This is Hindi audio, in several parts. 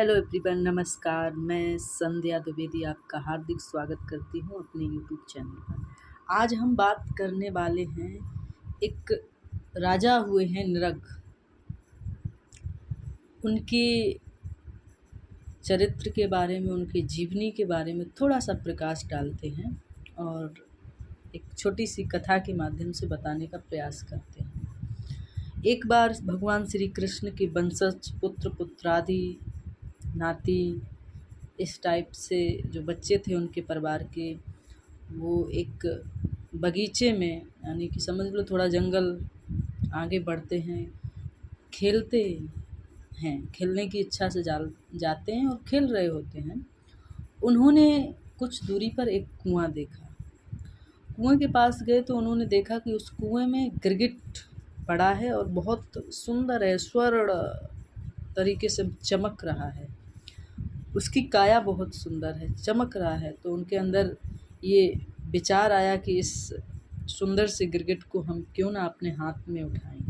हेलो एवरीवन, नमस्कार। मैं संध्या द्विवेदी आपका हार्दिक स्वागत करती हूँ अपने यूट्यूब चैनल पर। आज हम बात करने वाले हैं, एक राजा हुए हैं नृग, उनके चरित्र के बारे में, उनके जीवनी के बारे में थोड़ा सा प्रकाश डालते हैं और एक छोटी सी कथा के माध्यम से बताने का प्रयास करते हैं। एक बार भगवान श्री कृष्ण के वंशज, पुत्र पुत्रादि, नाती, इस टाइप से जो बच्चे थे उनके परिवार के, वो एक बगीचे में, यानी कि समझ लो थोड़ा जंगल आगे बढ़ते हैं, खेलते हैं, खेलने की इच्छा से जाते हैं और खेल रहे होते हैं। उन्होंने कुछ दूरी पर एक कुआं देखा। कुएं के पास गए तो उन्होंने देखा कि उस कुएं में गिरगिट पड़ा है और बहुत सुंदर है, स्वर्ण तरीके से चमक रहा है। उसकी काया बहुत सुंदर है, चमक रहा है। तो उनके अंदर ये विचार आया कि इस सुंदर से गिरगिट को हम क्यों ना अपने हाथ में उठाएं।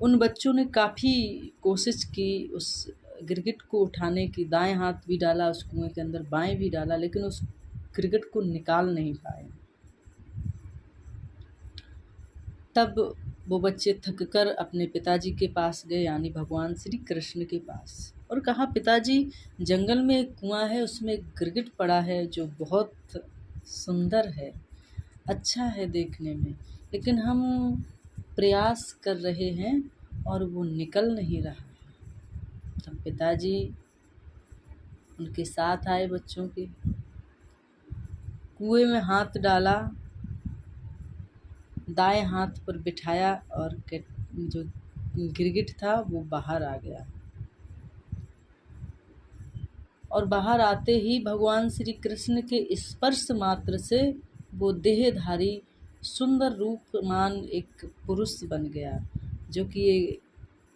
उन बच्चों ने काफ़ी कोशिश की उस गिरगिट को उठाने की। दाएं हाथ भी डाला उस कुएं के अंदर, बाएं भी डाला, लेकिन उस गिरगिट को निकाल नहीं पाए। तब वो बच्चे थककर अपने पिताजी के पास गए, यानी भगवान श्री कृष्ण के पास, और कहा, पिताजी, जंगल में एक कुआं है, उसमें एक गिरगिट पड़ा है जो बहुत सुंदर है, अच्छा है देखने में, लेकिन हम प्रयास कर रहे हैं और वो निकल नहीं रहा है। तब पिताजी उनके साथ आए, बच्चों के कुएं में हाथ डाला, दाएं हाथ पर बिठाया और जो गिरगिट था वो बाहर आ गया। और बाहर आते ही भगवान श्री कृष्ण के स्पर्श मात्र से वो देहधारी सुंदर रूपमान एक पुरुष बन गया, जो कि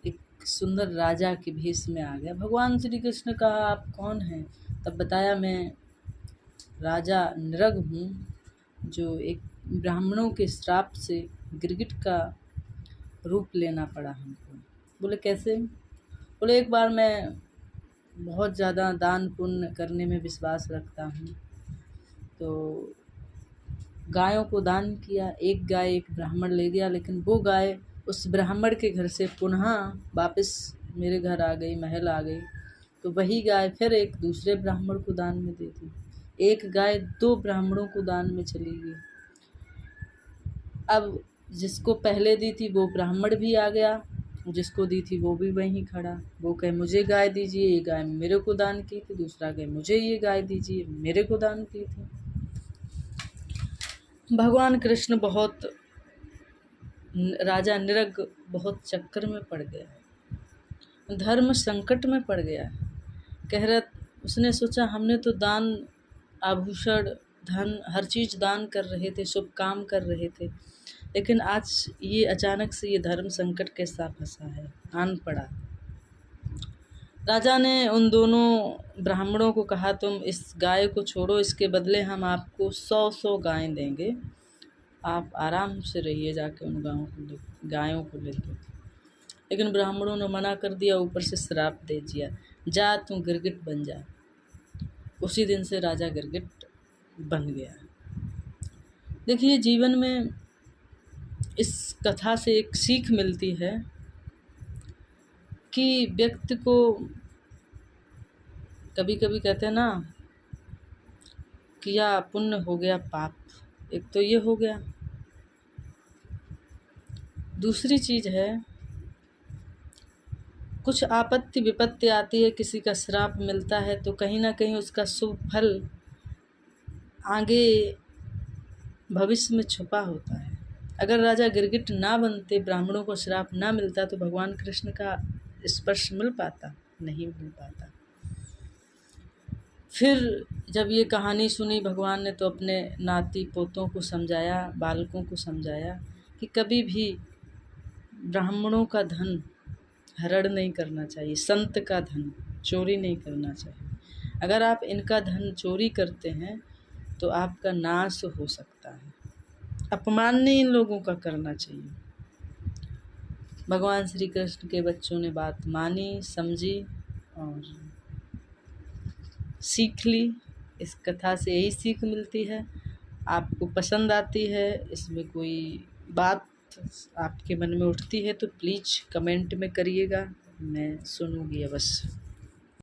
एक सुंदर राजा के भेष में आ गया। भगवान श्री कृष्ण कहा, आप कौन हैं? तब बताया, मैं राजा नृग हूँ, जो एक ब्राह्मणों के श्राप से गिरगिट का रूप लेना पड़ा हमको। बोले, कैसे? बोले, एक बार मैं बहुत ज़्यादा दान पुण्य करने में विश्वास रखता हूँ, तो गायों को दान किया। एक गाय एक ब्राह्मण ले गया, लेकिन वो गाय उस ब्राह्मण के घर से पुनः वापस मेरे घर आ गई, महल आ गई। तो वही गाय फिर एक दूसरे ब्राह्मण को दान में दे दी। एक गाय 2 ब्राह्मणों को दान में चली गई। अब जिसको पहले दी थी वो ब्राह्मण भी आ गया, जिसको दी थी वो भी वहीं खड़ा। वो कहे, मुझे गाय दीजिए, ये गाय मेरे को दान की थी। दूसरा कहे, मुझे ये गाय दीजिए, मेरे को दान की थी। भगवान कृष्ण राजा नृग बहुत चक्कर में पड़ गया, धर्म संकट में पड़ गया। कह रहा, उसने सोचा, हमने तो दान, आभूषण, धन, हर चीज़ दान कर रहे थे, शुभ काम कर रहे थे, लेकिन आज ये अचानक से ये धर्म संकट कैसा फंसा है, आन पड़ा। राजा ने उन दोनों ब्राह्मणों को कहा, तुम इस गाय को छोड़ो, इसके बदले हम आपको 100 गायें देंगे, आप आराम से रहिए जाके उन गायों को लेकर। लेकिन ब्राह्मणों ने मना कर दिया, ऊपर से श्राप दे दिया, जा तू गिरगिट बन जा। उसी दिन से राजा गिरगिट बन गया। देखिए, जीवन में इस कथा से एक सीख मिलती है कि व्यक्ति को कभी कभी, कहते हैं ना, किया पुण्य हो गया पाप। एक तो ये हो गया। दूसरी चीज़ है, कुछ आपत्ति विपत्ति आती है, किसी का श्राप मिलता है, तो कहीं ना कहीं उसका शुभ फल आगे भविष्य में छुपा होता है। अगर राजा गिरगिट ना बनते, ब्राह्मणों को श्राप ना मिलता, तो भगवान कृष्ण का स्पर्श मिल पाता? नहीं मिल पाता। फिर जब ये कहानी सुनी भगवान ने, तो अपने नाती पोतों को समझाया, बालकों को समझाया कि कभी भी ब्राह्मणों का धन हरण नहीं करना चाहिए, संत का धन चोरी नहीं करना चाहिए। अगर आप इनका धन चोरी करते हैं तो आपका नाश हो सकता है। अपमान नहीं इन लोगों का करना चाहिए। भगवान श्री कृष्ण के बच्चों ने बात मानी, समझी और सीख ली। इस कथा से यही सीख मिलती है। आपको पसंद आती है, इसमें कोई बात आपके मन में उठती है तो प्लीज़ कमेंट में करिएगा, मैं सुनूँगी अवश्य।